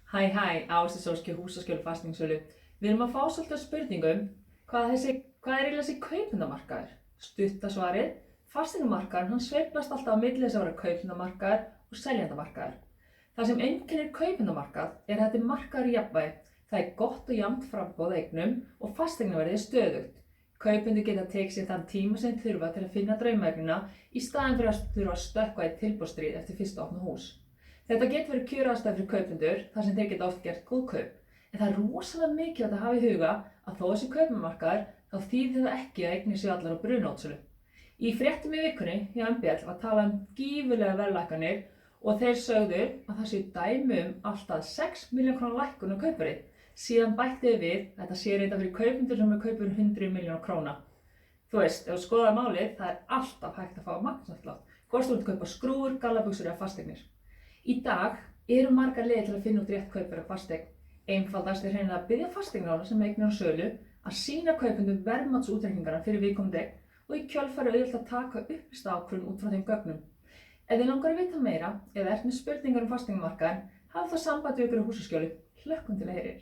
Hæ, Ásta Sólskjö, húsaskjölu fastingssölu. Við erum að fá svolítið spurningum hvað er eiginlega þessi kaupendamarkaður? Stutta svarið, fasteignamarkaðurinn hann sveiflast alltaf á milli þess að vera kaupendamarkaður og seljendamarkaður. Það sem einkennir kaupendamarkað er að þetta er markaður í jafnvægi. Það er gott og jafnt framboð af eignum og fasteignaverðið er stöðugt. Kaupendur geta tekið sér þann tíma sem þurfa til að finna draumeignina í staðinn fyrir að þurfa að stökkva í tilboðsstríð eftir fyrsta opna hús. Þetta getur verið kjöraðstæður fyrir kaupendur þar sem þeir geta oft gert góð kaup. En það er rosalega mikilvægt að hafa í huga að þó þessi kaupendamarkaður þá þýðir það ekki að eignir séu allar á brunaútsölu. Í fréttum í vikunni hjá MBL var talað gífurlegar verðlækkanir og þeir sögðu að það séu dæmi allt að 6 milljón króna lækkun á kaupverði. Síðan bætti við að þetta sé reynda fyrir kaupendur sem kaupir 100 milljón króna. Þú veist, ef þú skoðar málið, það er alltaf hægt að fá magnsafslátt. Hvort þú vilt kaupa skrúfur, gallabuxur eða fasteignir. Í dag eru margar leiðir til að finna út rétt kaupverð á fasteign. Einfaldast er hreinlega að biðja fasteignalána sem eignir á sölu að sýna kaupendum verðmatsútreikningana fyrir viðkomandi eign og í kjölfarið auðvelt að taka upplýsta ákvörðun út frá þeim gögnum. Ef þið langar að vita meira eða ert með spurningar um fasteignamarkaðinn, hafið þá samband við ykkur á Húsaskjóli. Hlökkum til að heyra.